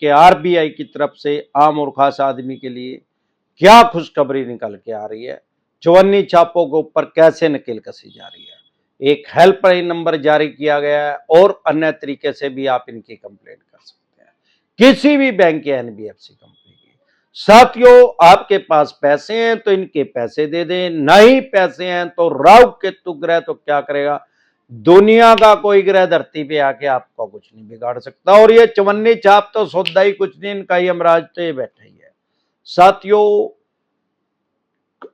कि आरबीआई की तरफ से आम और खास आदमी के लिए क्या खुशखबरी निकल के आ रही है, चवन्नी छापों के ऊपर कैसे नकेल कसी जा रही है, एक हेल्पलाइन नंबर जारी किया गया है और अन्य तरीके से भी आप इनकी कंप्लेंट कर सकते हैं किसी भी बैंक या एनबीएफसी कंपनी की। साथियों, आपके पास पैसे हैं तो इनके पैसे दे दें, नहीं पैसे हैं तो राहु केतु ग्रह तो क्या करेगा, दुनिया का कोई ग्रह धरती पे आके आपको कुछ नहीं बिगाड़ सकता। और ये चवन्नी छाप तो सौदा ही कुछ नहीं, इनका यमराज तो ये बैठा ही है। साथियों,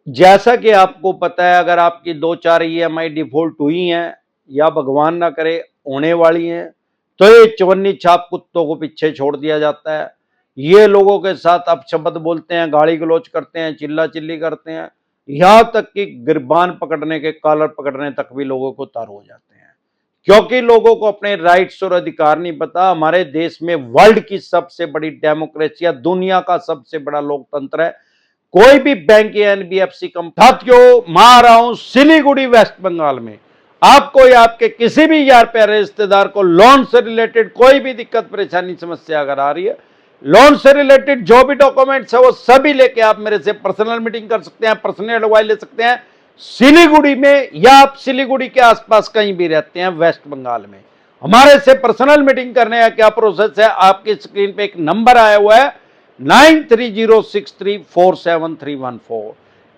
जैसा कि आपको पता है, अगर आपकी 2-4 ईएमआई डिफॉल्ट हुई हैं या भगवान ना करे होने वाली हैं, तो ये चवन्नी छाप कुत्तों को पीछे छोड़ दिया जाता है। ये लोगों के साथ अपशब्द बोलते हैं, गाली गलौज करते हैं, चिल्ला चिल्ली करते हैं, यहां तक कि गिरबान पकड़ने के, कॉलर पकड़ने तक भी लोगों को तार हो जाते हैं, क्योंकि लोगों को अपने राइट्स और अधिकार नहीं पता। हमारे देश में वर्ल्ड की सबसे बड़ी डेमोक्रेसी, दुनिया का सबसे बड़ा लोकतंत्र है। कोई भी बैंक या एनबीएफसी कंपनी, साथियों मैं आ रहा हूं सिलीगुड़ी वेस्ट बंगाल में। आपको या आपके किसी भी यार प्यारे रिश्तेदार को लोन से रिलेटेड कोई भी दिक्कत परेशानी समस्या अगर आ रही है, लोन से रिलेटेड जो भी डॉक्यूमेंट्स है वो सभी लेके आप मेरे से पर्सनल मीटिंग कर सकते हैं, पर्सनल एडवाइस ले सकते हैं सिलीगुड़ी में, या आप सिलीगुड़ी के आसपास कहीं भी रहते हैं वेस्ट बंगाल में। हमारे से पर्सनल मीटिंग करने का क्या प्रोसेस है, आपकी स्क्रीन पे एक नंबर आया हुआ है 9306347314।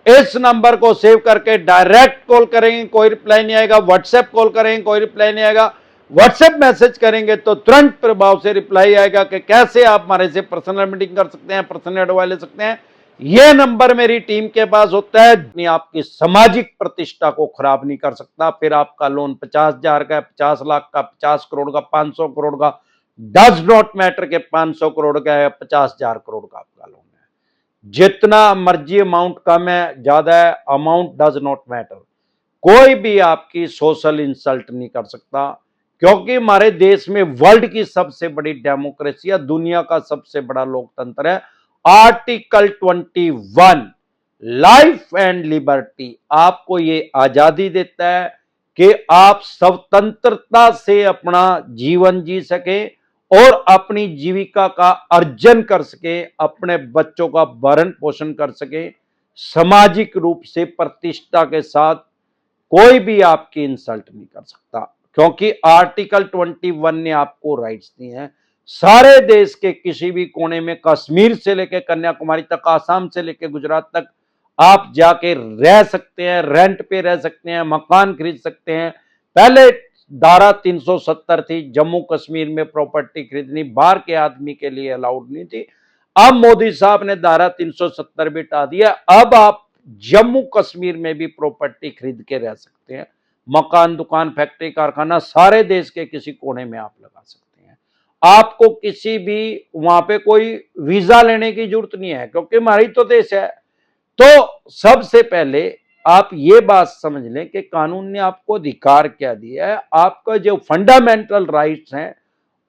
इस नंबर को सेव करके डायरेक्ट कॉल करेंगे, कोई रिप्लाई नहीं आएगा, व्हाट्सएप कॉल करेंगे, कोई रिप्लाई नहीं आएगा, व्हाट्सएप मैसेज करेंगे तो तुरंत प्रभाव से रिप्लाई आएगा कि कैसे आप हमारे से पर्सनल मीटिंग कर सकते हैं, पर्सनल एडवाइस ले सकते हैं। यह नंबर मेरी टीम के पास होता है, आपकी सामाजिक प्रतिष्ठा को खराब नहीं कर सकता। फिर आपका लोन 50,000 का, 50 लाख का, 50 करोड़ का, 500 करोड़ का, डज नॉट मैटर के 500 करोड़ का है, 50,000 करोड़ का आपका लोन है, जितना मर्जी अमाउंट कम है ज्यादा है, अमाउंट डज नॉट मैटर। कोई भी आपकी सोशल इंसल्ट नहीं कर सकता, क्योंकि हमारे देश में वर्ल्ड की सबसे बड़ी डेमोक्रेसी है, दुनिया का सबसे बड़ा लोकतंत्र है। आर्टिकल 21 लाइफ एंड लिबर्टी आपको ये आजादी देता है कि आप स्वतंत्रता से अपना जीवन जी सके और अपनी जीविका का अर्जन कर सके, अपने बच्चों का भरण पोषण कर सके, सामाजिक रूप से प्रतिष्ठा के साथ कोई भी आपकी इंसल्ट नहीं कर सकता, क्योंकि आर्टिकल 21 ने आपको राइट्स दिए हैं। सारे देश के किसी भी कोने में, कश्मीर से लेकर कन्याकुमारी तक, आसाम से लेकर गुजरात तक आप जाके रह सकते हैं, रेंट पे रह सकते हैं, मकान खरीद सकते हैं। पहले धारा 370 थी, जम्मू कश्मीर में प्रॉपर्टी खरीदनी बाहर के आदमी के लिए अलाउड नहीं थी। अब मोदी साहब ने धारा 370 भी हटा दिया, अब आप जम्मू कश्मीर में भी प्रॉपर्टी खरीद के रह सकते हैं। मकान, दुकान, फैक्ट्री, कारखाना सारे देश के किसी कोने में आप लगा सकते हैं। आपको किसी भी वहां पे कोई वीजा लेने की जरूरत नहीं है, क्योंकि हमारी तो देश है। तो सबसे पहले आप ये बात समझ लें कि कानून ने आपको अधिकार क्या दिया है, आपका जो फंडामेंटल राइट्स हैं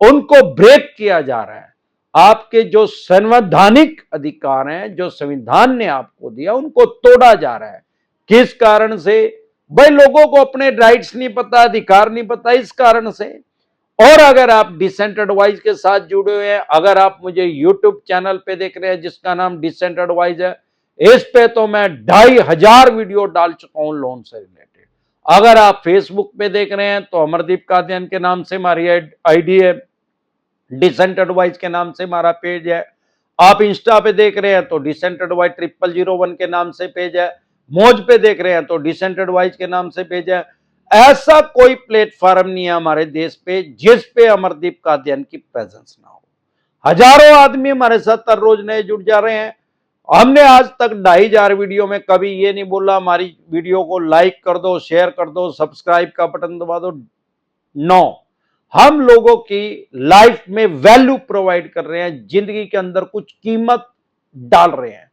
उनको ब्रेक किया जा रहा है। आपके जो संवैधानिक अधिकार हैं, जो संविधान ने आपको दिया, उनको तोड़ा जा रहा है। किस कारण से? भाई लोगों को अपने राइट्स नहीं पता, अधिकार नहीं पता, इस कारण से। और अगर आप डिसेंट एडवाइस के साथ जुड़े हुए हैं, अगर आप मुझे यूट्यूब चैनल पे देख रहे हैं जिसका नाम डिसेंट एडवाइस है, इस पे तो मैं 2,500 वीडियो डाल चुका हूं लोन से रिलेटेड। अगर आप फेसबुक पे देख रहे हैं तो अमरदीप कादियान के नाम से हमारी आईडी है, डिसेंट एडवाइस के नाम से हमारा पेज है। आप इंस्टा पे देख रहे हैं तो डिसेंट एडवाइस 0001 के नाम से पेज है। मौज पे देख रहे हैं तो डिसेंट एडवाइस के नाम से पेज है। ऐसा कोई प्लेटफॉर्म नहीं है हमारे देश पे जिस पे अमरदीप कादियान की प्रेजेंस ना हो। हजारों आदमी हमारे साथ हर रोज नए जुड़ जा रहे हैं। हमने आज तक 2,500 वीडियो में कभी ये नहीं बोला हमारी वीडियो को लाइक कर दो, शेयर कर दो, सब्सक्राइब का बटन दबा दो। नो, हम लोगों की लाइफ में वैल्यू प्रोवाइड कर रहे हैं, जिंदगी के अंदर कुछ कीमत डाल रहे हैं।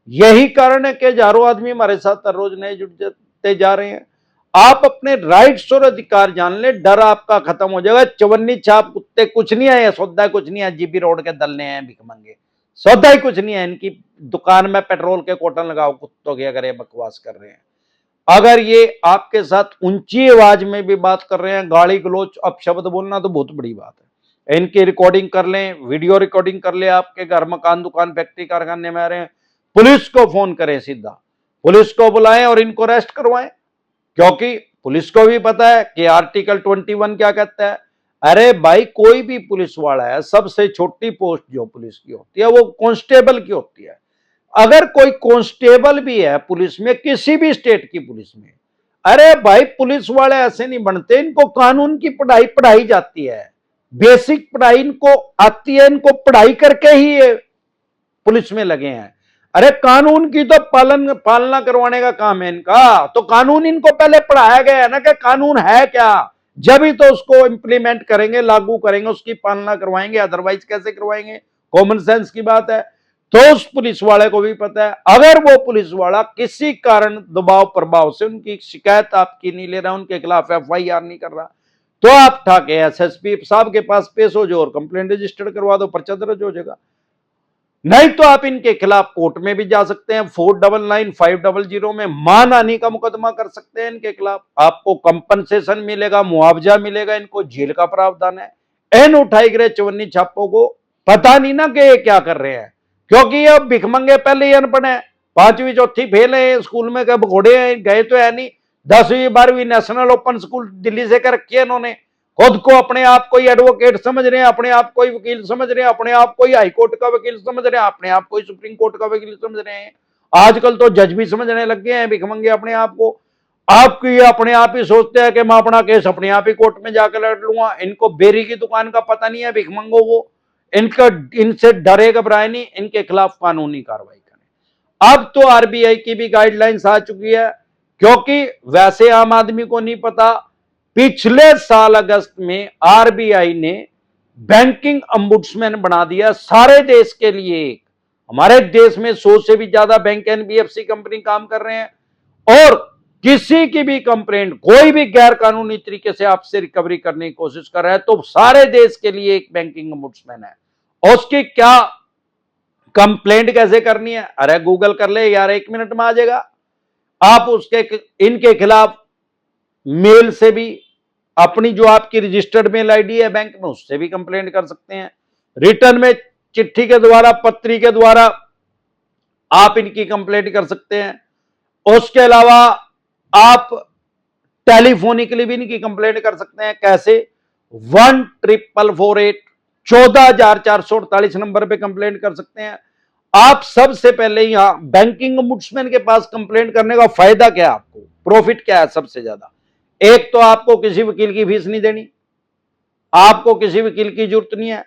यही कारण है कि हजारों आदमी हमारे साथ हर रोज नए जुड़ते जा रहे हैं। आप अपने राइट्स और अधिकार जान ले, डर आपका खत्म हो जाएगा। चवन्नी छाप कुत्ते कुछ नहीं है, सौदा कुछ नहीं है, जीबी रोड के दलने हैं भिखमंगे, सौदा ही कुछ नहीं है। इनकी दुकान में पेट्रोल के कोटन लगाओ कुत्तों की, अगर ये बकवास कर रहे हैं। अगर ये आपके साथ ऊंची आवाज में भी बात कर रहे हैं, गाली गलौच अपशब्द बोलना तो बहुत बड़ी बात है। इनकी रिकॉर्डिंग कर लें, वीडियो रिकॉर्डिंग कर ले, आपके घर, मकान, दुकान, फैक्ट्री, कारखाने में आ रहे हैं, पुलिस को फोन करें, सीधा पुलिस को बुलाएं और इनको अरेस्ट करवाएं, क्योंकि पुलिस को भी पता है कि आर्टिकल 21 क्या कहता है। अरे भाई, कोई भी पुलिस वाला है, सबसे छोटी पोस्ट जो पुलिस की होती है वो कांस्टेबल की होती है। अगर कोई कांस्टेबल भी है पुलिस में, किसी भी स्टेट की पुलिस में, अरे भाई पुलिस वाले ऐसे नहीं बनते, इनको कानून की पढ़ाई पढ़ाई जाती है, बेसिक पढ़ाई इनको आती है, इनको पढ़ाई करके ही ये पुलिस में लगे हैं। अरे कानून की तो पालना करवाने का काम है इनका, तो कानून इनको पहले पढ़ाया गया है ना कि कानून है क्या, जब ही तो उसको इंप्लीमेंट करेंगे, लागू करेंगे, उसकी पालना करवाएंगे, अदरवाइज कैसे करवाएंगे। कॉमन सेंस की बात है। तो उस पुलिस वाले को भी पता है, अगर वो पुलिस वाला किसी कारण दबाव प्रभाव से उनकी शिकायत आपकी नहीं ले रहा, उनके खिलाफ FIR नहीं कर रहा, तो आप ठाके SSP साहब के पास पेश हो जाओ और कंप्लेंट रजिस्टर्ड करवा दो, पर्चा दर्ज हो जाएगा। नहीं तो आप इनके खिलाफ कोर्ट में भी जा सकते हैं, 499-500 में मानहानि का मुकदमा कर सकते हैं इनके खिलाफ। आपको कंपनसेशन मिलेगा, मुआवजा मिलेगा, इनको जेल का प्रावधान है। इन उठाई गए चवन्नी छापों को पता नहीं ना कि ये क्या कर रहे हैं, क्योंकि ये भिखमंगे पहले ही अनपढ़ है, 5वीं चौथी फेल है, स्कूल में कब घोड़े गए तो है नहीं, 10वीं 12वीं नेशनल ओपन स्कूल दिल्ली से कर रखी है इन्होंने, खुद को अपने आप को ही एडवोकेट समझ रहे हैं, अपने आप को ही वकील समझ रहे हैं, अपने आप को ही हाई कोर्ट का वकील समझ रहे हैं, अपने आप को ही सुप्रीम कोर्ट का वकील समझ रहे हैं। आजकल तो जज भी समझने लग गए हैं भिखमंगे अपने आप को। आपकी ये अपने आप ही सोचते हैं कि मैं अपना केस अपने आप ही कोर्ट में जाकर लड़ लूंगा। इनको बेरी की दुकान का पता नहीं है भिखमंगों को, इनका इनसे डरे घबराए नहीं, इनके खिलाफ कानूनी कार्रवाई करें। अब तो RBI की भी गाइडलाइंस आ चुकी है, क्योंकि वैसे आम आदमी को नहीं पता, पिछले साल अगस्त में RBI ने बैंकिंग ombudsman बना दिया सारे देश के लिए। हमारे देश में 100 से भी ज्यादा बैंक NBFC कंपनी काम कर रहे हैं, और किसी की भी कंप्लेंट, कोई भी गैर कानूनी तरीके से आपसे रिकवरी करने की कोशिश कर रहा है, तो सारे देश के लिए एक बैंकिंग ombudsman है। और उसकी क्या कंप्लेंट कैसे करनी है, अरे गूगल कर ले यार, 1 मिनट में आ जाएगा। आप इनके खिलाफ मेल से भी, अपनी जो आपकी रजिस्टर्ड मेल आईडी है बैंक में, उससे भी कंप्लेंट कर सकते हैं, रिटर्न में, चिट्ठी के द्वारा, पत्री के द्वारा आप इनकी कंप्लेंट कर सकते हैं। उसके अलावा आप टेलीफोनिकली भी इनकी कंप्लेंट कर सकते हैं। कैसे? 14448 14,448 नंबर पे कंप्लेंट कर सकते हैं आप। सबसे पहले यहां बैंकिंग ombudsman के पास कंप्लेंट करने का फायदा क्या है, आपको प्रॉफिट क्या है सबसे ज्यादा? एक तो आपको किसी वकील की फीस नहीं देनी, आपको किसी वकील की जरूरत नहीं है,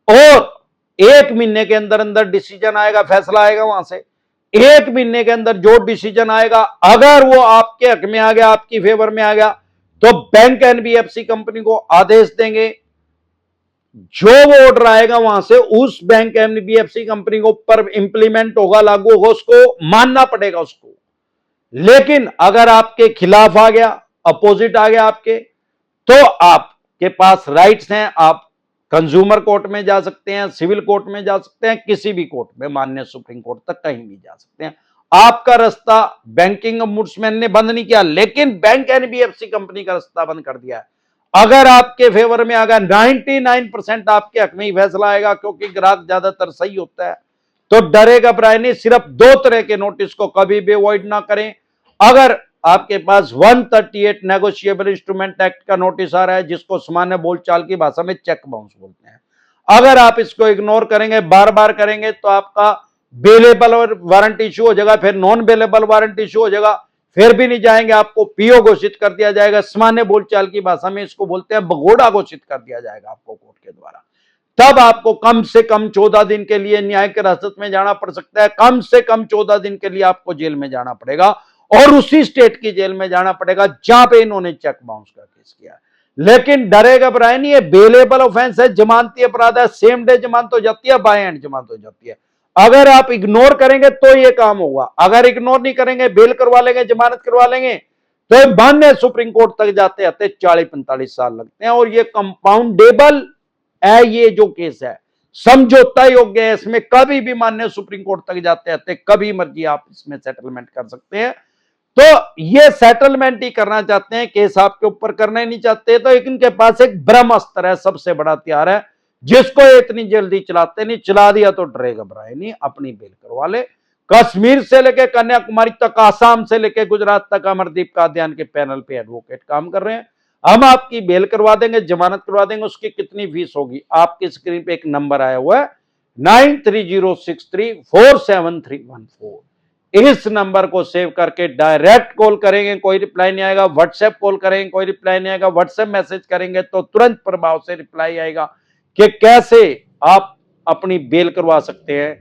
और 1 महीने के अंदर अंदर डिसीजन आएगा, फैसला आएगा वहां से। 1 महीने के अंदर जो डिसीजन आएगा, अगर वो आपके हक में आ गया, आपकी फेवर में आ गया, तो बैंक NBFC कंपनी को आदेश देंगे, जो वो ऑर्डर आएगा वहां से उस बैंक NBFC कंपनी को ऊपर इंप्लीमेंट होगा, लागू होगा, उसको मानना पड़ेगा उसको। लेकिन अगर आपके खिलाफ आ गया, अपोजिट आ गया आपके, तो आपके पास राइट्स हैं, आप कंज्यूमर कोर्ट में जा सकते हैं, सिविल कोर्ट में जा सकते हैं, किसी भी कोर्ट में, माननीय सुप्रीम कोर्ट तक कहीं भी जा सकते हैं। आपका रास्ता बैंकिंग ombudsman ने बंद नहीं किया, लेकिन बैंक NBFC कंपनी का रास्ता बंद कर दिया है। अगर आपके फेवर में आ गया, 99% आपके हक में ही फैसला आएगा, क्योंकि ग्राहक ज्यादातर सही होता है। तो डरे घबराए नहीं, सिर्फ 2 तरह के नोटिस को कभी भी अवॉइड ना करें। अगर आपके पास 138 नेगोशिएबल इंस्ट्रूमेंट एक्ट का नोटिस आ रहा है, जिसको सामान्य बोलचाल की भाषा में चेक बाउंस बोलते हैं, अगर आप इसको इग्नोर करेंगे, बार बार करेंगे, तो आपका बेलेबल वारंट इश्यू हो जाएगा, फिर नॉन बेलेबल वारंट इश्यू हो जाएगा, फिर भी नहीं जाएंगे, आपको PO घोषित कर दिया जाएगा। सामान्य बोलचाल की भाषा में इसको बोलते हैं भगोड़ा घोषित कर दिया जाएगा आपको कोर्ट के द्वारा। तब आपको कम से कम 14 दिन के लिए न्यायिक हिरासत में जाना पड़ सकता है, कम से कम 14 दिन के लिए आपको जेल में जाना पड़ेगा, और उसी स्टेट की जेल में जाना पड़ेगा जहां पे इन्होंने चेक बाउंस का केस किया। लेकिन डरे घबराए नहीं, है बेलेबल ऑफेंस है, जमानती अपराध है, सेम डे जमानत हो जाती है, बाय एंड जमानत हो जाती है। अगर आप इग्नोर करेंगे तो ये काम होगा, अगर इग्नोर नहीं करेंगे, बेल करवा लेंगे, जमानत करवा लेंगे, तो माननीय सुप्रीम कोर्ट तक जाते आते 40-45 साल लगते हैं। और ये कंपाउंडेबल है, ये जो केस है समझौता योग्य है, इसमें कभी भी माननीय सुप्रीम कोर्ट तक जाते आते, कभी मर्जी आप इसमें सेटलमेंट कर सकते हैं। तो ये सेटलमेंट ही करना चाहते हैं, केस आपके ऊपर करना ही नहीं चाहते, तो इनके पास एक ब्रह्मास्त्र है, सबसे बड़ा हथियार है, जिसको ये इतनी जल्दी चलाते नहीं, चला दिया तो डरे घबराए नहीं, अपनी बेल करवा ले। कश्मीर से लेके कन्याकुमारी तक, आसाम से लेके गुजरात तक अमरदीप कादियान के पैनल पे एडवोकेट काम कर रहे हैं। हम आपकी बेल करवा देंगे, जमानत करवा देंगे। उसकी कितनी फीस होगी, आपकी स्क्रीन पे एक नंबर आया हुआ है 9306347314। इस नंबर को सेव करके डायरेक्ट कॉल करेंगे, कोई रिप्लाई नहीं आएगा। व्हाट्सएप कॉल करेंगे, कोई रिप्लाई नहीं आएगा। व्हाट्सएप मैसेज करेंगे तो तुरंत प्रभाव से रिप्लाई आएगा कि कैसे आप अपनी बेल करवा सकते हैं।